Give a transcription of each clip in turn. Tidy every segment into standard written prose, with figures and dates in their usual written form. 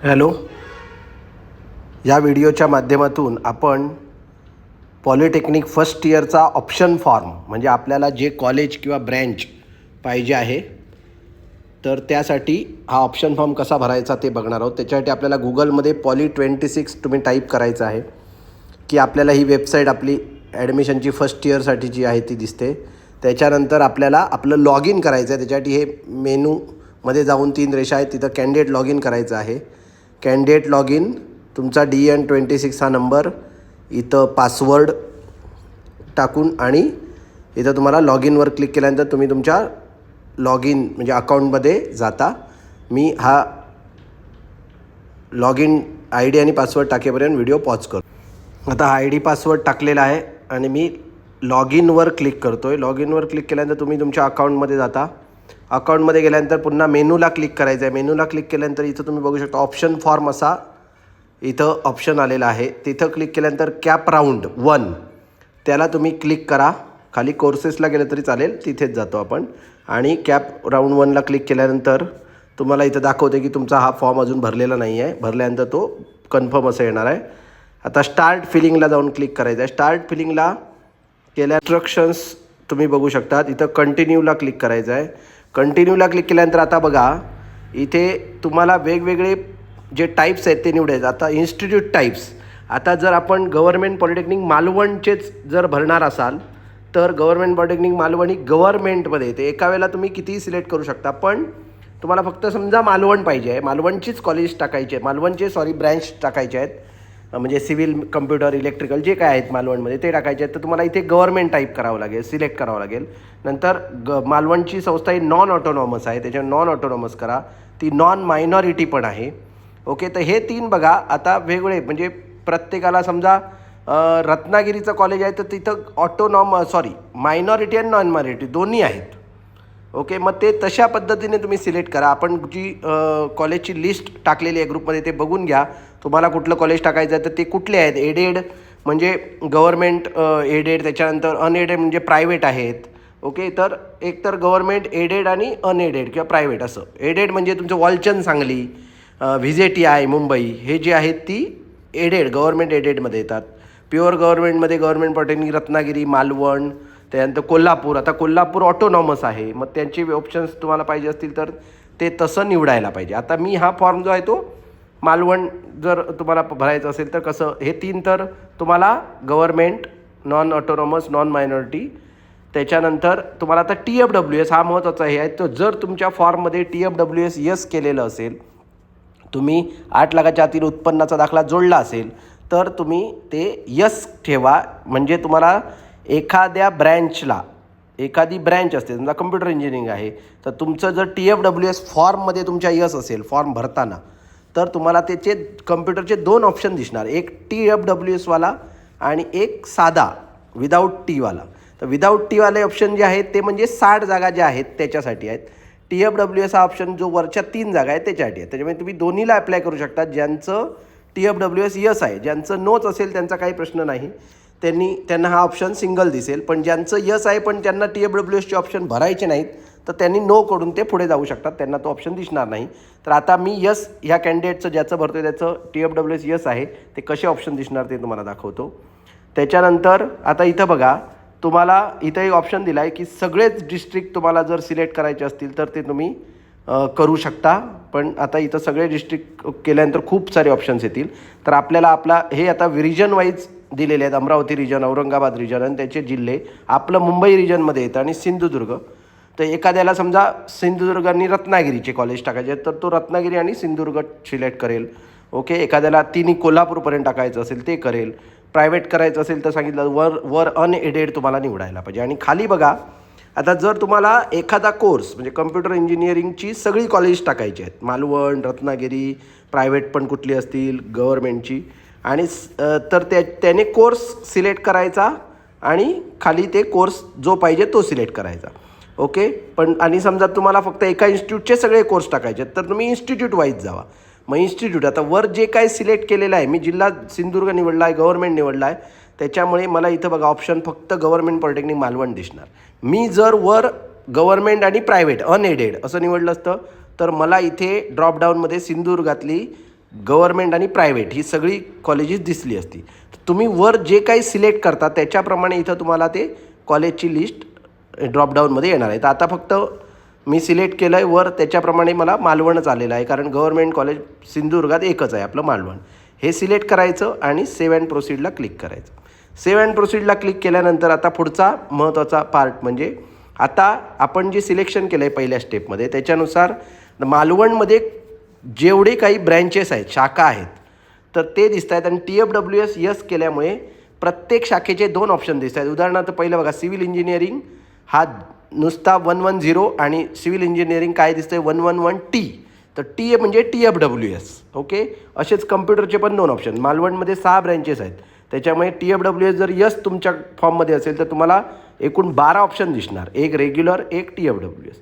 Hello. या व्हिडिओच्या माध्यमातून आपण पॉलिटेक्निक फर्स्ट इयरचा ऑप्शन फॉर्म म्हणजे आपल्याला जे कॉलेज किंवा ब्रँच पाहिजे आहे तर त्यासाठी हा ऑप्शन फॉर्म कसा भरायचा ते बघणार आहोत. त्याच्यासाठी आपल्याला गुगलमध्ये Poly26 तुम्ही टाईप करायचं आहे की आपल्याला ही वेबसाईट आपली ॲडमिशनची फर्स्ट इयरसाठीची आहे ती दिसते. त्याच्यानंतर आपल्याला आपलं लॉग इन करायचं आहे. त्याच्यासाठी हे मेनूमध्ये जाऊन 3 रेषा आहेत, तिथं कॅन्डिडेट लॉग इन करायचं आहे. कॅन्डिडेट लॉग इन, तुमचा DN26 हा नंबर, इथं पासवर्ड टाकून आणि इथं तुम्हाला लॉग इनवर क्लिक केल्यानंतर तुम्ही तुमच्या लॉग इन म्हणजे अकाउंटमध्ये जाता. मी हा लॉग इन ID आणि पासवर्ड टाकेपर्यंत व्हिडिओ पॉज करतो. आता हा ID पासवर्ड टाकलेला आहे आणि मी लॉग इनवर क्लिक करतो आहे. लॉग इनवर क्लिक केल्यानंतर तुम्ही तुमच्या अकाउंटमध्ये जाता. अकाउंटमध्ये गेल्यानंतर पुन्हा मेनूला क्लिक करायचं आहे. मेनूला क्लिक केल्यानंतर इथं तुम्ही बघू शकता ऑप्शन फॉर्म असा इथं ऑप्शन आलेला आहे. तिथं क्लिक केल्यानंतर कॅप राऊंड 1 त्याला तुम्ही क्लिक करा. खाली कोर्सेसला गेलं तरी चालेल, तिथेच जातो आपण. आणि कॅप राऊंड 1ला क्लिक केल्यानंतर तुम्हाला इथं दाखवते की तुमचा हा फॉर्म अजून भरलेला नाही आहे. भरल्यानंतर तो कन्फर्म असं येणार आहे. आता स्टार्ट फिलिंगला जाऊन क्लिक करायचं आहे. स्टार्ट फिलिंगला केल्या इन्स्ट्रक्शन्स तुम्ही बघू शकता. इथं कंटिन्यूला क्लिक करायचं आहे. कंटिन्यूला क्लिक केल्यानंतर आता बघा इथे तुम्हाला वेगवेगळे जे टाईप्स आहेत ते निवडायचं. आता इन्स्टिट्यूट टाईप्स, आता जर आपण गव्हर्मेंट पॉलिटेक्निक मालवणचेच जर भरणार असाल तर गव्हर्मेंट पॉलिटेक्निक मालवण ही गव्हर्मेंटमध्ये येते. एका वेळेला तुम्ही कितीही सिलेक्ट करू शकता, पण तुम्हाला फक्त समजा मालवण पाहिजे आहे, मालवणचीच कॉलेज टाकायचे आहे, मालवणचे ब्रँच टाकायचे आहेत, म्हणजे सिव्हिल, कम्प्युटर, इलेक्ट्रिकल जे काय आहेत मालवणमध्ये ते टाकायचे आहेत. तर तुम्हाला इथे गव्हर्मेंट टाईप करावं लागेल, सिलेक्ट करावं लागेल. नंतर मालवणची संस्था ही नॉन ऑटोनॉमस आहे, त्याच्या नॉन ऑटोनॉमस करा. ती नॉन मायनॉरिटी पण आहे. ओके, तर हे 3 बघा आता वेगळे, म्हणजे प्रत्येकाला समजा रत्नागिरीचं कॉलेज आहे तर तिथं मायनॉरिटी आणि नॉन मायनॉरिटी दोन्ही आहेत. ओके, मग ते तशा पद्धतीने तुम्ही सिलेक्ट करा. आपण जी कॉलेजची लिस्ट टाकलेली आहे ग्रुपमध्ये ते बघून घ्या. तुम्हाला कुठलं कॉलेज टाकायचं आहे तर ते कुठले आहेत. एडेड म्हणजे गव्हर्मेंट एडेड, त्याच्यानंतर अनएडेड म्हणजे प्रायव्हेट आहेत. ओके, तर एक तर गव्हर्मेंट, एडेड आणि अनएडेड किंवा प्रायव्हेट असं. एडेड म्हणजे तुमचं वॉलचंद सांगली, VJTI मुंबई हे जे आहेत ती एडेड, गव्हर्मेंट एडेडमध्ये येतात. प्युअर गव्हर्मेंटमध्ये गव्हर्मेंट पॉलिटेक्निक रत्नागिरी, मालवण, त्यानंतर कोल्हापूर. आता कोल्हापूर ऑटोनॉमस आहे, मग त्यांचे ऑप्शन्स तुम्हाला पाहिजे असतील तर ते तसं निवडायला पाहिजे. आता मी हा फॉर्म जो आहे तो मालवण जर तुम्हाला भरायचं असेल तर कसं, हे 3 तर तुम्हाला government, non autonomous, non minority. त्याच्यानंतर तुम्हाला आता TFWS हा महत्त्वाचा हे आहे. तर जर तुमच्या फॉर्ममध्ये TFWS यस केलेलं असेल, तुम्ही 8 लाखाच्या आतील उत्पन्नाचा दाखला जोडला असेल तर तुम्ही ते यस ठेवा. म्हणजे तुम्हाला एखाद्या ब्रँचला, एखादी ब्रँच असते, समजा कम्प्युटर इंजिनिअरिंग आहे तर तुमचं जर TFWS फॉर्ममध्ये तुमच्या यस असेल फॉर्म भरताना, तर तुम्हाला त्याचे कम्प्युटरचे 2 ऑप्शन दिसणार, एक TFWS वाला आणि एक साधा विदाऊट टीवाला. तर विदाऊट टीवाले ऑप्शन जे आहेत ते म्हणजे 60 जागा ज्या आहेत त्याच्यासाठी आहेत. TFWS हा ऑप्शन जो वरच्या 3 जागा आहेत त्याच्यासाठी आहे. त्याच्यामुळे तुम्ही दोन्हीला अप्लाय करू शकता. ज्यांचं TFWS यस आहे, ज्यांचं नोच असेल त्यांचा काही प्रश्न नाही, त्यांना हा ऑप्शन सिंगल दिसेल. पण ज्यांचं यस आहे पण त्यांना TFWSचे ऑप्शन भरायचे नाहीत तर त्यांनी नो करून ते पुढे जाऊ शकतात, त्यांना तो ऑप्शन दिसणार नाही. तर आता मी यस ह्या कॅन्डिडेटचं ज्याचं भरतो त्याचं TFWS यस आहे, ते कसे ऑप्शन दिसणार ते तुम्हाला दाखवतो. त्याच्यानंतर आता इथं बघा तुम्हाला इथं एक ऑप्शन दिला आहे की सगळेच डिस्ट्रिक्ट तुम्हाला जर सिलेक्ट करायचे असतील तर ते तुम्ही करू शकता. पण आता इथं सगळे डिस्ट्रिक्ट केल्यानंतर खूप सारे ऑप्शन्स येतील. तर आपल्याला हे आता रिजन वाईज दिलेले आहेत. अमरावती रिजन, औरंगाबाद रिजन आणि त्याचे जिल्हे. आपलं मुंबई रिजनमध्ये येतं आणि सिंधुदुर्ग. तर एखाद्याला समजा सिंधुदुर्ग आणि रत्नागिरीचे कॉलेज टाकायचे आहेत तर तो रत्नागिरी आणि सिंधुदुर्ग सिलेक्ट करेल. ओके, एखाद्याला तिन्ही कोल्हापूरपर्यंत टाकायचं असेल ते करेल. प्रायव्हेट करायचं असेल तर सांगितलं वर अनएडेड तुम्हाला निवडायला पाहिजे. आणि खाली बघा आता जर तुम्हाला एखादा कोर्स म्हणजे कम्प्युटर इंजिनिअरिंगची सगळी कॉलेज टाकायची आहेत, मालवण, रत्नागिरी, प्रायव्हेट पण कुठली असतील, गव्हर्मेंटची, आणि तर त्याने कोर्स सिलेक्ट करायचा आणि खाली ते कोर्स जो पाहिजे तो सिलेक्ट करायचा. ओके, पण आणि समजा तुम्हाला फक्त एका इन्स्टिट्यूटचे सगळे कोर्स टाकायचे आहेत तर तुम्ही इन्स्टिट्यूट वाईज जावा. मग इन्स्टिट्यूट आता वर जे काय सिलेक्ट केलेलं आहे, मी जिल्हा सिंधुदुर्ग निवडला आहे, गव्हर्मेंट निवडला आहे, त्याच्यामुळे मला इथं बघा ऑप्शन फक्त गव्हर्मेंट पॉलिटेक्निक मालवण दिसणार. मी जर वर गव्हर्मेंट आणि प्रायव्हेट अनएडेड असं निवडलं असतं तर मला इथे ड्रॉपडाऊनमध्ये सिंधुदुर्गातली गव्हर्मेंट आणि प्रायव्हेट ही सगळी कॉलेजेस दिसली असती. तुम्ही वर जे काही सिलेक्ट करता त्याच्याप्रमाणे इथं तुम्हाला ते कॉलेजची लिस्ट ड्रॉपडाऊनमध्ये येणार आहे. तर आता फक्त मी सिलेक्ट केलं आहे वर, त्याच्याप्रमाणे मला मालवणच आलेलं आहे, कारण गव्हर्मेंट कॉलेज सिंधुदुर्गात एकच आहे आपलं मालवण. हे सिलेक्ट करायचं आणि सेव्ह अँड प्रोसीडला क्लिक करायचं. सेव्ह अँड प्रोसीडला क्लिक केल्यानंतर आता पुढचा महत्त्वाचा पार्ट म्हणजे आता आपण जे सिलेक्शन केलं आहे पहिल्या स्टेपमध्ये त्याच्यानुसार मालवणमध्ये जेवढे काही ब्रँचेस आहेत, शाखा आहेत, तर ते दिसत आहेत. आणि TFWS यस केल्यामुळे प्रत्येक शाखेचे 2 ऑप्शन दिसत आहेत. उदाहरणार्थ पहिलं बघा, सिव्हिल इंजिनिअरिंग हा नुसता 110 आणि सिव्हिल इंजिनिअरिंग काय दिसतंय 111T. तर टी म्हणजे TFWS. ओके, असेच कम्प्युटरचे पण 2 ऑप्शन. मालवणमध्ये 6 ब्रँचेस आहेत, त्याच्यामुळे TFWS जर यस तुमच्या फॉर्ममध्ये असेल तर तुम्हाला एकूण 12 ऑप्शन दिसणार, एक रेग्युलर, एक TFWS.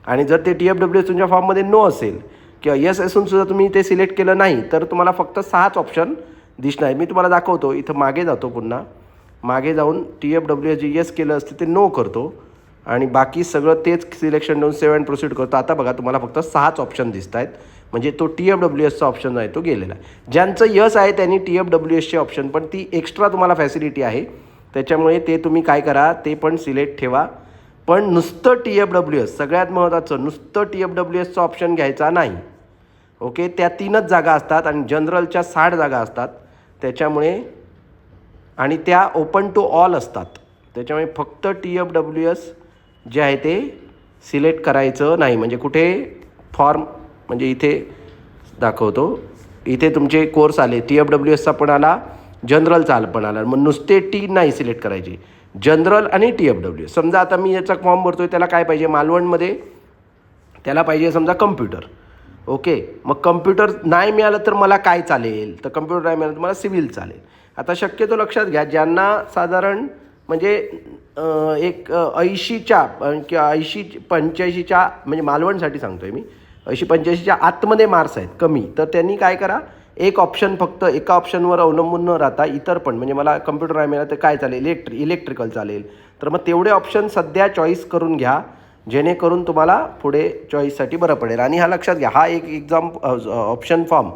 आणि जर ते TFWS तुमच्या फॉर्ममध्ये नो असेल किंवा यस असूनसुद्धा तुम्ही ते सिलेक्ट केलं नाही तर तुम्हाला फक्त 6च ऑप्शन दिसणार. मी तुम्हाला दाखवतो. इथं मागे जातो, पुन्हा मागे जाऊन TFWS जे यस केलं असते ते नो करतो आणि बाकी सगळं तेच सिलेक्शन देऊन सेव्ह अँड प्रोसीड करतो. आता बघा तुम्हाला फक्त 6च ऑप्शन दिसत आहेत, म्हणजे तो TFWSचा ऑप्शन आहे तो गेलेला आहे. ज्यांचं यस आहे त्यांनी TFWSचे ऑप्शन, पण ती एक्स्ट्रा तुम्हाला फॅसिलिटी आहे, त्याच्यामुळे ते तुम्ही काय करा ते पण सिलेक्ट ठेवा. पण नुसतं TFWS, सगळ्यात महत्त्वाचं, नुसतं TFWSचा ऑप्शन घ्यायचा नाही. ओके, त्या 3च जागा असतात आणि जनरलच्या 60 जागा असतात, त्याच्यामुळे आणि त्या ओपन टू ऑल असतात, त्याच्यामुळे फक्त TFWS जे आहे ते सिलेक्ट करायचं नाही. म्हणजे कुठे फॉर्म, म्हणजे इथे दाखवतो, इथे तुमचे कोर्स आले, TFWSचा पण आला, जनरलचा पण आला, मग नुसते टी नाही सिलेक्ट करायचे, जनरल आणि TFWS. समजा आता मी याचा फॉर्म भरतो आहे, त्याला काय पाहिजे मालवणमध्ये, त्याला पाहिजे समजा कम्प्युटर. ओके, मग कम्प्युटर नाही मिळालं तर मला काय चालेल, तर कम्प्युटर नाही मिळालं तर मला सिव्हिल चालेल. आता शक्यतो लक्षात घ्या, ज्यांना साधारण म्हणजे 80च्या किंवा 80-85च्या, म्हणजे मालवणसाठी सांगतो आहे मी, 80-85च्या आतमध्ये मार्क्स आहेत कमी, तर त्यांनी काय करा, एक ऑप्शन फक्त एका ऑप्शनवर अवलंबून न राहता इतर पण, म्हणजे मला कम्प्युटर नाही मिळालं तर काय चालेल, इलेक्ट्रिकल चालेल, तर मग तेवढे ऑप्शन सध्या चॉईस करून घ्या, जेणेकरून तुम्हाला पुढे चॉईससाठी बरं पडेल. आणि हा लक्षात घ्या, हा एक एक्झाम ऑप्शन फॉर्म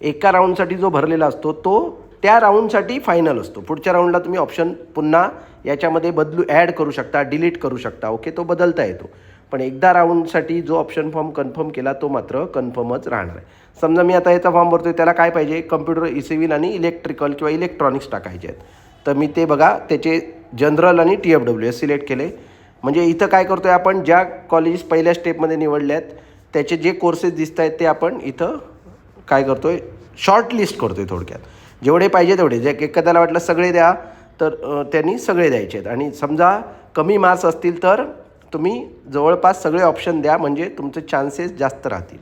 एका राऊंडसाठी जो भरलेला असतो तो त्या राऊंडसाठी फायनल असतो. पुढच्या राऊंडला तुम्ही ऑप्शन पुन्हा याच्यामध्ये ॲड करू शकता, डिलीट करू शकता. ओके, तो बदलता येतो, पण एकदा राऊंडसाठी जो ऑप्शन फॉर्म कन्फर्म केला तो मात्र कन्फर्मच राहणार आहे. समजा मी आता याचा फॉर्म भरतो आहे, त्याला काय पाहिजे, कम्प्युटर, सिव्हिल आणि इलेक्ट्रिकल किंवा इलेक्ट्रॉनिक्स टाकायचे आहेत, तर मी ते बघा त्याचे जनरल आणि TFWS सिलेक्ट केले. म्हणजे इथं काय करतो आहे आपण, ज्या कॉलेजेस पहिल्या स्टेपमध्ये निवडले आहेत त्याचे जे कोर्सेस दिसत आहेत ते आपण इथं काय करतो आहे, शॉर्ट लिस्ट करतो आहे. थोडक्यात जेवढे पाहिजे तेवढे, जे एखाद्याला वाटलं सगळे द्या तर त्यांनी सगळे द्यायचे आहेत. आणि समजा कमी मार्क्स असतील तर तुम्ही जवळपास सगळे ऑप्शन द्या, म्हणजे तुमचे चान्सेस जास्त राहतील.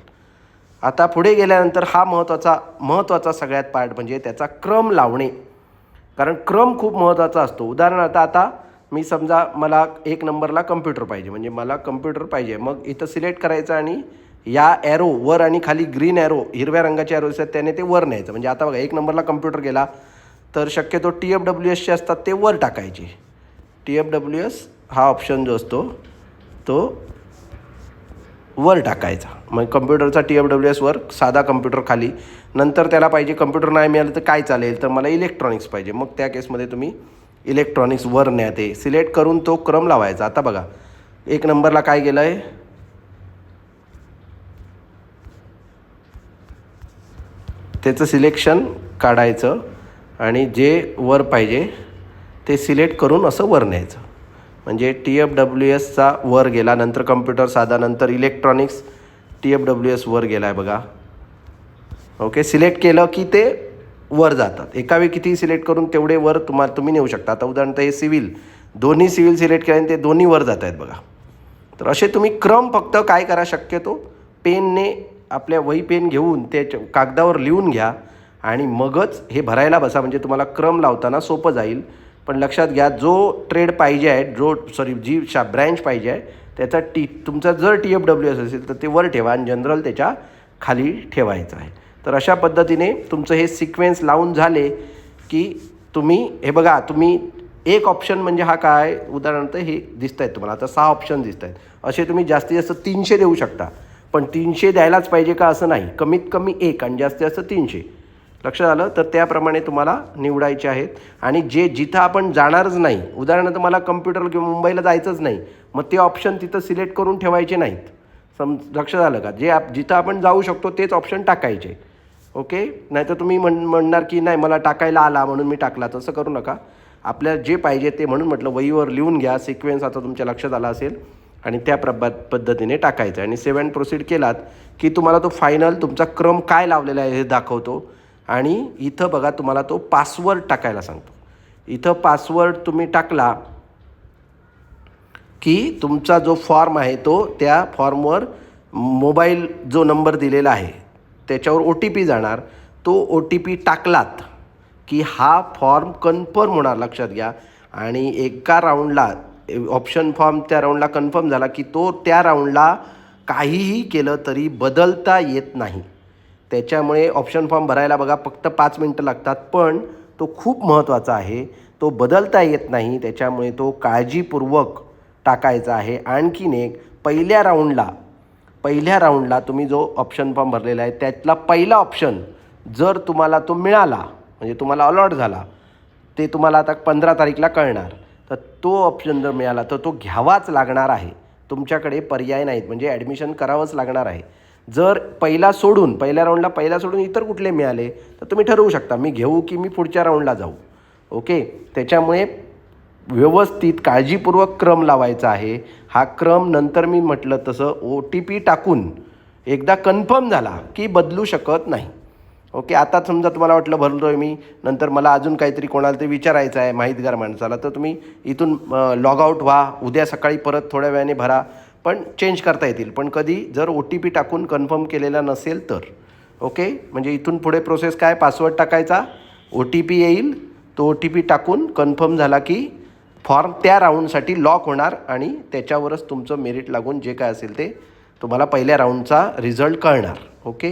आता पुढे गेल्यानंतर हा महत्त्वाचा सगळ्यात पार्ट म्हणजे त्याचा क्रम लावणे, कारण क्रम खूप महत्त्वाचा असतो. उदाहरणार्थ आता मी समजा मला 1 नंबरला कम्प्युटर पाहिजे, म्हणजे मला कम्प्युटर पाहिजे, मग इथं सिलेक्ट करायचं आणि या ॲरो वर आणि खाली ग्रीन ॲरो, हिरव्या रंगाचे ॲरो असतात त्याने ते वर न्यायचं. म्हणजे आता बघा 1 नंबरला कम्प्युटर गेला तर शक्यतो TFWSचे असतात ते वर टाकायचे. TFWS हा ऑप्शन जो असतो तो वर टाकायचा, मग कम्प्युटरचा TFWS वर, साधा कम्प्युटर खाली. नंतर त्याला पाहिजे कम्प्युटर नाही मिळालं तर काय चालेल, तर मला इलेक्ट्रॉनिक्स पाहिजे, मग त्या केसमध्ये तुम्ही इलेक्ट्रॉनिक्स वर न्या, ते सिलेक्ट करून तो क्रम लावायचा. आता बघा 1 नंबरला काय गेलं आहे, त्याचं सिलेक्शन काढायचं आणि जे वर पाहिजे ते सिलेक्ट करून असं वर न्यायचं. म्हणजे TFWSचा वर गेला, नंतर कम्प्युटर साधा, नंतर इलेक्ट्रॉनिक्स, TFWS वर गेला आहे बघा. ओके, सिलेक्ट केलं की ते वर जातात. एकावेळी किती सिलेक्ट करून तेवढे वर तुम्ही नेऊ शकता. आता उदाहरणार्थ हे सिव्हिल, दोन्ही सिव्हिल सिलेक्ट केल्याने ते दोन्ही वर जात आहेत बघा. तर असे तुम्ही क्रम फक्त काय करा, शक्यतो पेनने, आपल्या वही पेन घेऊन ते कागदावर लिहून घ्या आणि मगच हे भरायला बसा, म्हणजे तुम्हाला क्रम लावताना सोपं जाईल. पण लक्षात घ्या, जो ट्रेड पाहिजे आहे, जी ब्रँच पाहिजे आहे त्याचा तुमचा जर TFWS असेल तर ते वर ठेवा आणि जनरल त्याच्या खाली ठेवायचं आहे. तर अशा पद्धतीने तुमचं हे सिक्वेन्स लावून झाले की तुम्ही हे बघा, तुम्ही एक ऑप्शन म्हणजे हा काय, उदाहरणार्थ हे दिसत आहेत तुम्हाला आता 6 ऑप्शन दिसत आहेत, असे तुम्ही जास्तीत जास्त 300 देऊ शकता. पण 300 द्यायलाच पाहिजे का असं नाही, कमीत कमी 1 आणि जास्तीत जास्त 300. लक्षात आलं. तर त्याप्रमाणे तुम्हाला निवडायचे आहेत. आणि जिथं आपण जाणारच नाही, उदाहरणार्थ मला कम्प्युटर किंवा मुंबईला जायचंच नाही, मग ते ऑप्शन तिथं सिलेक्ट करून ठेवायचे नाहीत. लक्षात आलं का. जिथं आपण जाऊ शकतो तेच ऑप्शन टाकायचे. ओके. नाहीतर तुम्ही म्हणणार की नाही मला टाकायला आला म्हणून मी टाकला, तसं करू नका. आपल्याला जे पाहिजे ते, म्हणून म्हटलं वहीवर लिहून घ्या. सिक्वेन्स आता तुमच्या लक्षात आला असेल आणि त्या पद्धतीने टाकायचं. आणि 7 प्रोसीड केलात की तुम्हाला तो फायनल तुमचा क्रम काय लावलेला आहे हे दाखवतो. आणि इथं बघा तुम्हाला तो पासवर्ड टाकायला सांगतो. इथं पासवर्ड तुम्ही टाकला की तुमचा जो फॉर्म आहे तो त्या फॉर्मवर मोबाईल जो नंबर दिलेला आहे त्याच्यावर OTP जाणार. तो OTP टाकलात की हा फॉर्म कन्फर्म होणार. लक्षात घ्या. आणि एका राऊंडला ऑप्शन फॉर्म त्या राऊंडला कन्फर्म झाला की तो त्या राऊंडला काहीही केलं तरी बदलता येत नाही. त्याच्यामुळे ऑप्शन फॉर्म भरायला बघा फक्त 5 मिनटं लागतात, पण तो खूप महत्त्वाचा आहे. तो बदलता येत नाही, त्याच्यामुळे तो काळजीपूर्वक टाकायचा आहे. आणखीन एक, पहिल्या राऊंडला तुम्ही जो ऑप्शन फॉर्म भरलेला आहे त्यातला पहिला ऑप्शन जर तुम्हाला तो मिळाला, म्हणजे तुम्हाला अलॉट झाला, ते तुम्हाला आता 15 तारीखला कळणार, तर तो ऑप्शन जर मिळाला तर तो घ्यावाच लागणार आहे. तुमच्याकडे पर्याय नाहीत, म्हणजे ॲडमिशन करावंच लागणार आहे. जर पहिल्या राऊंडला पहिला सोडून इतर कुठले मिळाले तर तुम्ही ठरवू शकता मी घेऊ की मी पुढच्या राऊंडला जाऊ. ओके. त्याच्यामुळे व्यवस्थित काळजीपूर्वक क्रम लावायचा आहे. हा क्रम नंतर मी म्हटलं तसं OTP टाकून एकदा कन्फर्म झाला की बदलू शकत नाही. ओके. आता समजा तुम्हाला वाटलं भरलो आहे मी, नंतर मला अजून काहीतरी कोणाला ते विचारायचं आहे माहितगार माणसाला, तर तुम्ही इथून लॉग आऊट व्हा, उद्या सकाळी परत थोड्या वेळाने भरा, पण चेंज करता येतील. पण कधी जर OTP टाकून कन्फर्म केलेला नसेल तर. ओके. म्हणजे इथून पुढे प्रोसेस काय, पासवर्ड टाकायचा, OTP येईल, तो OTP टाकून कन्फर्म झाला की फॉर्म त्या राऊंडसाठी लॉक होणार आणि त्याच्यावरच तुमचं मेरिट लागून जे काय असेल ते तुम्हाला पहिल्या राऊंडचा रिझल्ट कळणार. ओके.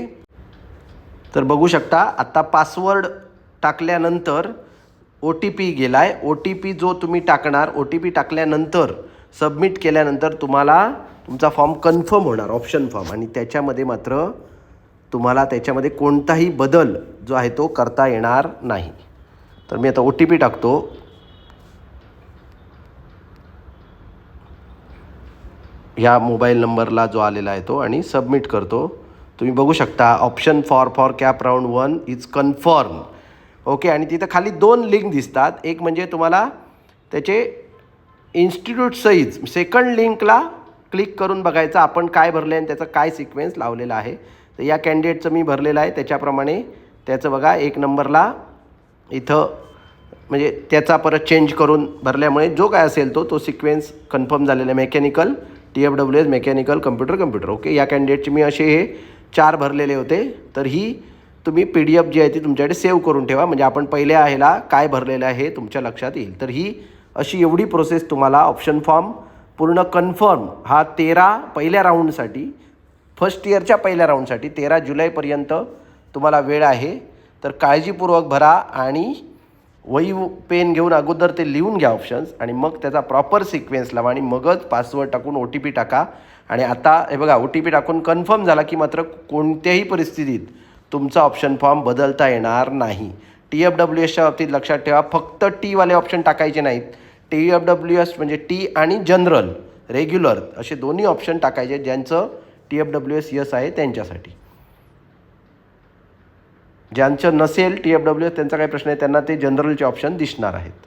तर बघू शकता आता पासवर्ड टाकल्यानंतर OTP गेला आहे. OTP जो तुम्ही टाकणार, OTP टाकल्यानंतर सबमिट केल्यानंतर तुम्हाला तुमचा फॉर्म कन्फर्म होणार, ऑप्शन फॉर्म. आणि त्याच्यामध्ये मात्र तुम्हाला त्याच्यामध्ये कोणताही बदल जो आहे तो करता येणार नाही. तर मी आता OTP टाकतो. ह्या मोबाईल नंबरला जो आलेला आहे तो, आणि सबमिट करतो. तुम्ही बघू शकता option for cap round 1 is confirm. Okay. आणि तिथं खाली 2 लिंक दिसतात. एक म्हणजे तुम्हाला त्याचे इन्स्टिट्यूट सहीज, सेकंड लिंकला क्लिक करून बघायचं आपण काय भरले आणि त्याचा काय सिक्वेन्स लावलेला आहे. तर या कॅन्डिडेटचं मी भरलेलं आहे त्याच्याप्रमाणे त्याचं बघा 1 नंबरला इथं, म्हणजे त्याचा परत चेंज करून भरल्यामुळे जो काय असेल तो सिक्वेन्स कन्फर्म झालेला आहे. Mechanical, TFWS, mechanical, computer. Okay. या कॅन्डिडेटचे मी असे हे 4 भरलेले होते. तर ही तुम्ही PDF जी आहे ती तुमच्याकडे सेव्ह करून ठेवा, म्हणजे आपण पहिल्या ह्याला काय भरलेलं आहे हे तुमच्या लक्षात येईल. तर ही अशी एवढी प्रोसेस तुम्हाला ऑप्शन फॉर्म पूर्ण कन्फर्म हा पहिल्या राऊंडसाठी, फर्स्ट इयरच्या पहिल्या राऊंडसाठी 13 जुलैपर्यंत तुम्हाला वेळ आहे. तर काळजीपूर्वक भरा आणि वही पेन घेऊन अगोदर ते लिहून घ्या ऑप्शन्स, आणि मग त्याचा प्रॉपर सिक्वेन्स लावा आणि मगच पासवर्ड टाकून OTP टाका. आणि आता हे बघा OTP टाकून कन्फर्म झाला की मात्र कोणत्याही परिस्थितीत तुमचा ऑप्शन फॉर्म बदलता येणार नाही. TFWSच्या बाबतीत लक्षात ठेवा फक्त Tवाले ऑप्शन टाकायचे नाहीत. TFWS म्हणजे T आणि जनरल, रेग्युलर असे दोन्ही ऑप्शन टाकायचे. ज्यांचं TFWS यस आहे त्यांच्यासाठी. ज्यांचं नसेल TFWS त्यांचा काही प्रश्न आहे त्यांना ते जनरलचे ऑप्शन दिसणार आहेत.